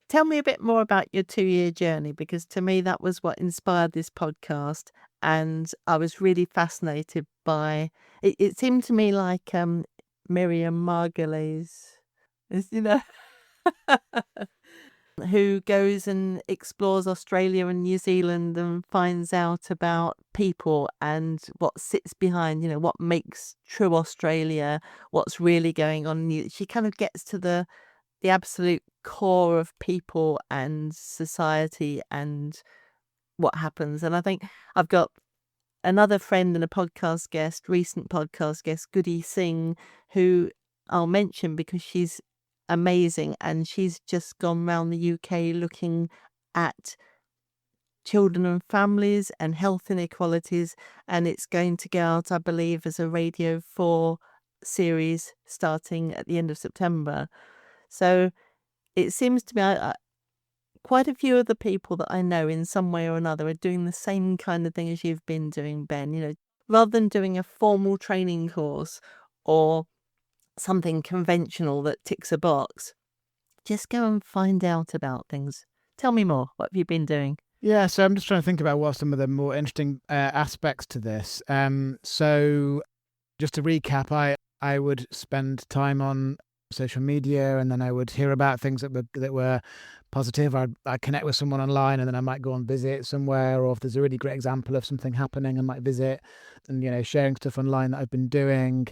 Tell me a bit more about your 2-year journey, because to me that was what inspired this podcast. and I was really fascinated by it. It seemed to me like Miriam Margolyes, who goes and explores Australia and New Zealand and finds out about people and what sits behind, what makes true Australia, what's really going on. She kind of gets to the absolute core of people and society and what happens. And I think I've got another friend and a recent podcast guest, Goody Singh, who I'll mention because she's amazing, and she's just gone around the UK looking at children and families and health inequalities, and it's going to go out, I believe, as a Radio 4 series starting at the end of September. So it seems to me quite a few of the people that I know in some way or another are doing the same kind of thing as you've been doing, Ben. Rather than doing a formal training course or something conventional that ticks a box, just go and find out about things. Tell me more. What have you been doing? Yeah, so I'm just trying to think about what some of the more interesting aspects to this. So just to recap, I would spend time on social media, and then I would hear about things that were positive. I'd connect with someone online, and then I might go and visit somewhere, or if there's a really great example of something happening, I might visit and sharing stuff online that I've been doing.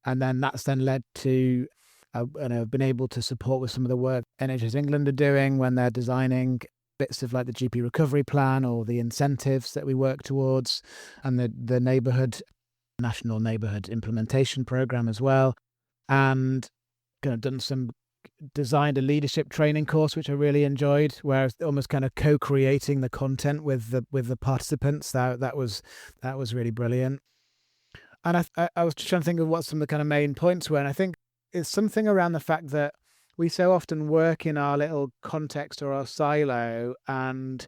And then that's then led to, and I've been able to support with some of the work NHS England are doing when they're designing bits of like the GP recovery plan or the incentives that we work towards, and the national neighbourhood implementation programme as well. And kind of designed a leadership training course, which I really enjoyed, where I was almost kind of co-creating the content with the participants. That was really brilliant. And I was just trying to think of what some of the kind of main points were. And I think it's something around the fact that we so often work in our little context or our silo, and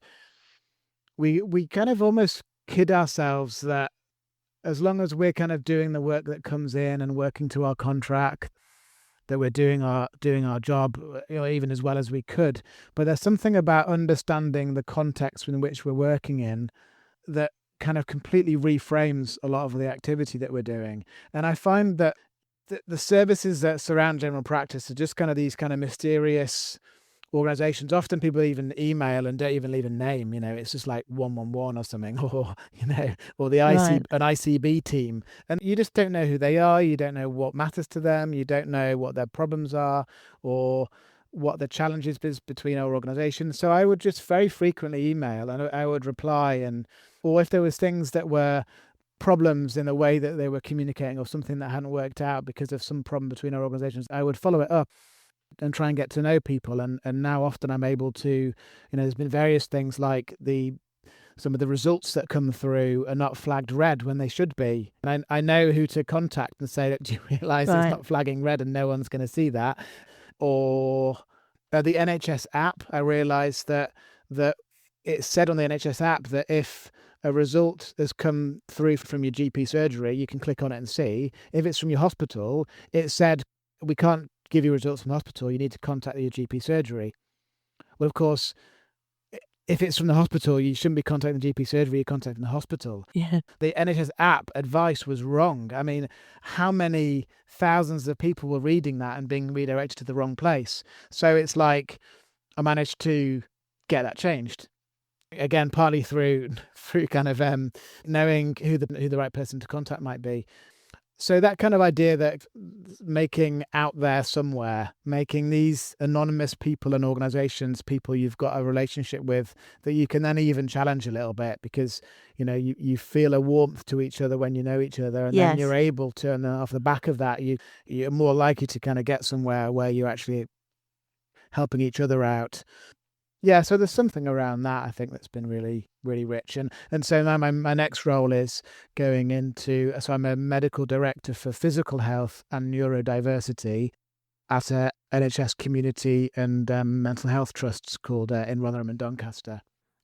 we kind of almost kid ourselves that as long as we're kind of doing the work that comes in and working to our contract, that we're doing our job, even as well as we could. But there's something about understanding the context in which we're working in that kind of completely reframes a lot of the activity that we're doing. And I find that the services that surround general practice are just kind of these kind of mysterious organizations. Often people even email and don't even leave a name. It's just like 111 or something, or or the an ICB team, and you just don't know who they are. You don't know what matters to them. You don't know what their problems are or what the challenges is between our organizations. So I would just very frequently email, and I would reply, or if there was things that were problems in the way that they were communicating or something that hadn't worked out because of some problem between our organizations, I would follow it up and try and get to know people. And now often I'm able to, there's been various things like some of the results that come through are not flagged red when they should be. And I know who to contact and say, do you realize it's not flagging red and no one's going to see that? Or the NHS app, I realized that it's said on the NHS app that if a result has come through from your GP surgery, you can click on it and see. If it's from your hospital, it said, we can't give you results from the hospital, you need to contact your GP surgery. Well, of course, if it's from the hospital, you shouldn't be contacting the GP surgery, you're contacting the hospital. Yeah. The NHS app advice was wrong. I mean, how many thousands of people were reading that and being redirected to the wrong place? So it's like I managed to get that changed. Again, partly through kind of knowing who the right person to contact might be. So that kind of idea that making out there somewhere, making these anonymous people and organizations, people you've got a relationship with, that you can then even challenge a little bit, because you feel a warmth to each other when you know each other, and then you're able to, and then off the back of that, you're more likely to kind of get somewhere where you're actually helping each other out. Yeah, so there's something around that, I think, that's been really, really rich. And so now my next role is going into, so I'm a medical director for physical health and neurodiversity at a NHS community and mental health trusts called in Rotherham and Doncaster.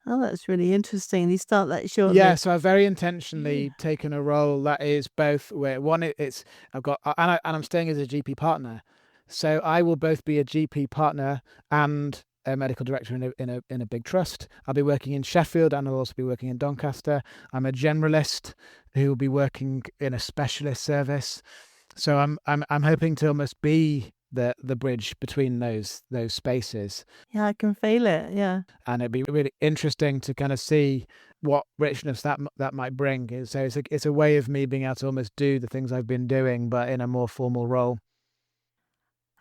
Oh, that's really interesting. You start that shortly. Yeah, so I've very intentionally taken a role that is both where one, it's I've got, and I'm staying as a GP partner. So I will both be a GP partner and a medical director in a big trust. I'll be working in Sheffield, and I'll also be working in Doncaster. I'm a generalist who will be working in a specialist service. So I'm hoping to almost be the bridge between those spaces. Yeah, I can feel it. Yeah. And it'd be really interesting to kind of see what richness that might bring. So it's a way of me being able to almost do the things I've been doing, but in a more formal role.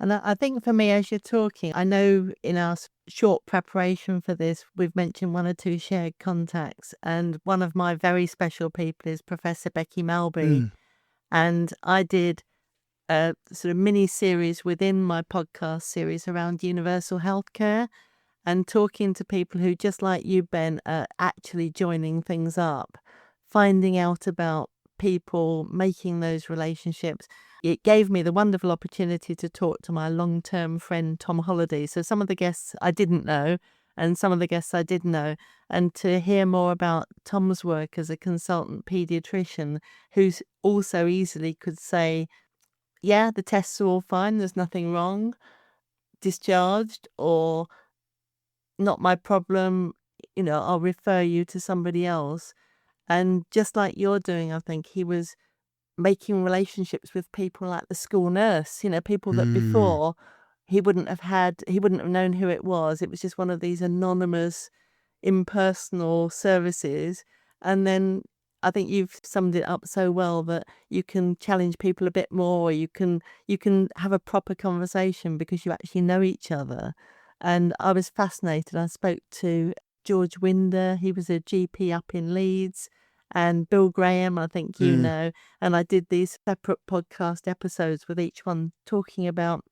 And I think for me, as you're talking, I know in our short preparation for this, we've mentioned one or two shared contacts. And one of my very special people is Professor Becky Malby. And I did a sort of mini series within my podcast series around universal healthcare and talking to people who, just like you, Ben, are actually joining things up, finding out about people, making those relationships. It gave me the wonderful opportunity to talk to my long-term friend, Tom Holliday. So some of the guests I didn't know and some of the guests I did know, and to hear more about Tom's work as a consultant paediatrician who's also easily could say, yeah, the tests are all fine, there's nothing wrong, discharged, or not my problem, I'll refer you to somebody else. And just like you're doing, I think he was making relationships with people like the school nurse, people that before he wouldn't have known who it was. It was just one of these anonymous, impersonal services. And then I think you've summed it up so well that you can challenge people a bit more. You can have a proper conversation because you actually know each other. And I was fascinated. I spoke to George Winder. He was a GP up in Leeds. And Bill Graham, I think you know. And I did these separate podcast episodes with each one talking about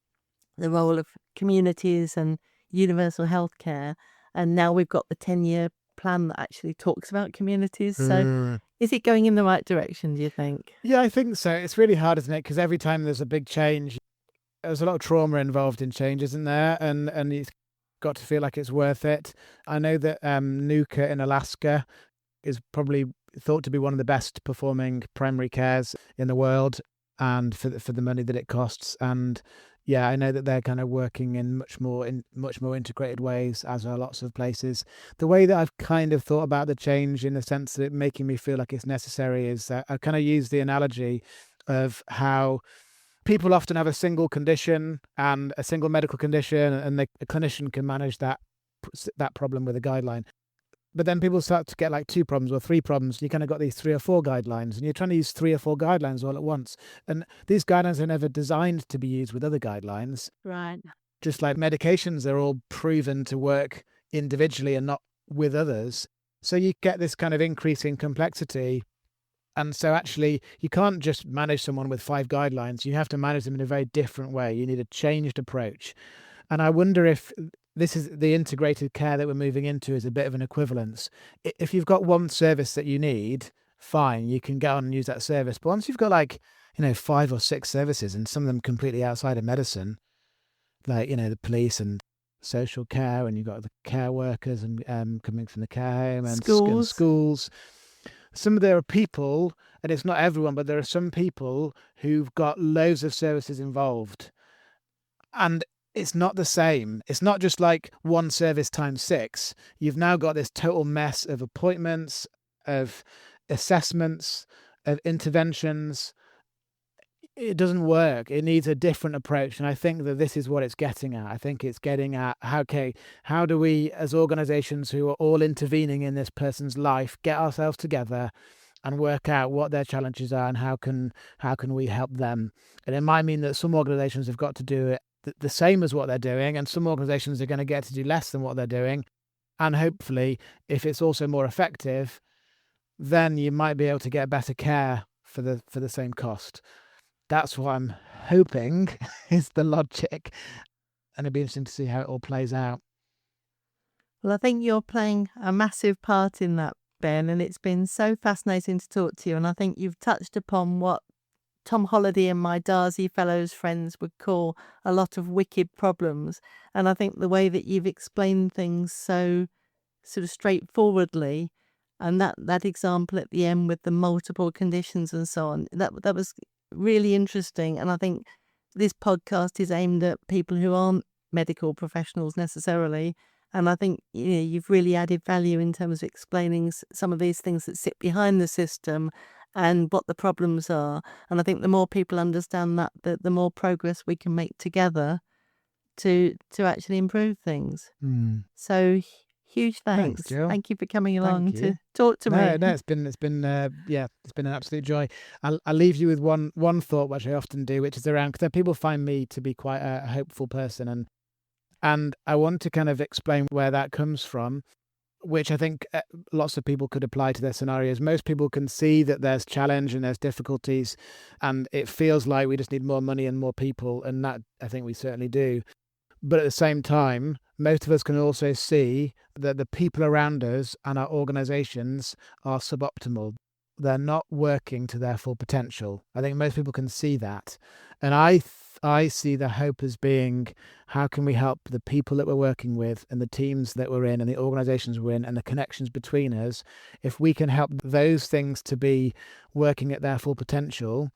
the role of communities and universal healthcare. And now we've got the 10-year plan that actually talks about communities. So is it going in the right direction, do you think? Yeah, I think so. It's really hard, isn't it? Because every time there's a big change, there's a lot of trauma involved in change, isn't there? And you've got to feel like it's worth it. I know that Nuka in Alaska is probably thought to be one of the best performing primary cares in the world, and for the money that it costs. And yeah, I know that they're kind of working in much more integrated ways, as are lots of places. The way that I've kind of thought about the change, in the sense that making me feel like it's necessary, is that I kind of use the analogy of how people often have a single condition and a single medical condition, and the clinician can manage that problem with a guideline. But then people start to get like 2 problems or 3 problems. You kind of got these 3 or 4 guidelines, and you're trying to use 3 or 4 guidelines all at once. And these guidelines are never designed to be used with other guidelines. Right. Just like medications, they're all proven to work individually and not with others. So you get this kind of increase in complexity. And so actually, you can't just manage someone with 5 guidelines. You have to manage them in a very different way. You need a changed approach. And I wonder if this is the integrated care that we're moving into is a bit of an equivalence. If you've got one service that you need, fine, you can go on and use that service. But once you've got 5 or 6 services, and some of them completely outside of medicine, like, the police and social care, and you've got the care workers and coming from the care home and schools. There are people, and it's not everyone, but there are some people who've got loads of services involved. And it's not the same. It's not just like one service times 6. You've now got this total mess of appointments, of assessments, of interventions. It doesn't work. It needs a different approach. And I think that this is what it's getting at. I think it's getting at, how do we, as organizations who are all intervening in this person's life, get ourselves together and work out what their challenges are, and how can we help them? And it might mean that some organizations have got to do it the same as what they're doing, and some organizations are going to get to do less than what they're doing. And hopefully, if it's also more effective, then you might be able to get better care for the same cost. That's what I'm hoping is the logic, and it'd be interesting to see how it all plays out. Well, I think you're playing a massive part in that, Ben, and it's been so fascinating to talk to you. And I think you've touched upon what Tom Holliday and my Darcy Fellows friends would call a lot of wicked problems. And I think the way that you've explained things so sort of straightforwardly, and that example at the end with the multiple conditions and so on, that was really interesting. And I think this podcast is aimed at people who aren't medical professionals necessarily. And I think you've really added value in terms of explaining some of these things that sit behind the system and what the problems are. And I think the more people understand that, the more progress we can make together to actually improve things. So huge thanks. Jill. Thank you for coming along Thank you. to talk to me. No, it's been an absolute joy. I'll leave you with one thought, which I often do, which is around, because people find me to be quite a hopeful person, and I want to kind of explain where that comes from, which I think lots of people could apply to their scenarios. Most people can see that there's challenge and there's difficulties, and it feels like we just need more money and more people, and that I think we certainly do. But at the same time, most of us can also see that the people around us and our organizations are suboptimal. They're not working to their full potential. I think most people can see that. And I see the hope as being, how can we help the people that we're working with and the teams that we're in and the organizations we're in and the connections between us? If we can help those things to be working at their full potential,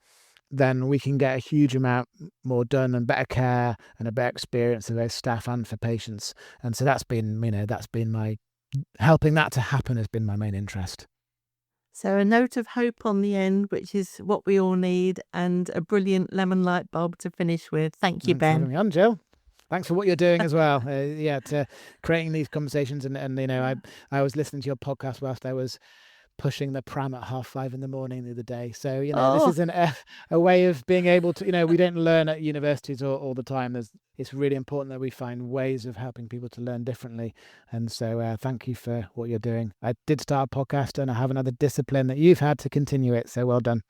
then we can get a huge amount more done and better care and a better experience for those staff and for patients. And so that's been my, helping that to happen has been my main interest. So a note of hope on the end, which is what we all need, and a brilliant lemon light bulb to finish with. Thank you, Thanks Ben. for having me on, Jill. Thanks for what you're doing as well. To creating these conversations, and I was listening to your podcast whilst I was pushing the pram at 5:30 in the morning the other day. So, this isn't a way of being able to, we don't learn at universities all the time. It's really important that we find ways of helping people to learn differently. And so thank you for what you're doing. I did start a podcast and I have another discipline that you've had to continue it. So well done.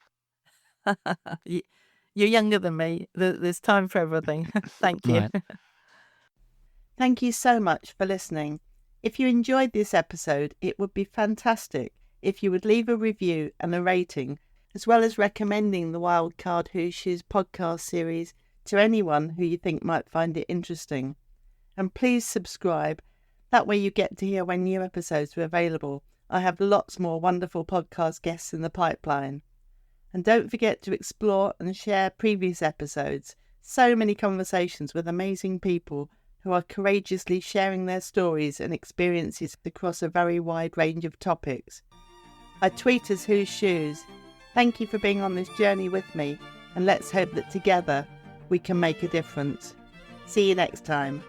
You're younger than me. There's time for everything. Thank you. Right. Thank you so much for listening. If you enjoyed this episode, it would be fantastic if you would leave a review and a rating, as well as recommending the Wildcard Hoosiers podcast series to anyone who you think might find it interesting. And please subscribe. That way you get to hear when new episodes are available. I have lots more wonderful podcast guests in the pipeline. And don't forget to explore and share previous episodes. So many conversations with amazing people who are courageously sharing their stories and experiences across a very wide range of topics. I tweet as Whose Shoes. Thank you for being on this journey with me, and let's hope that together we can make a difference. See you next time.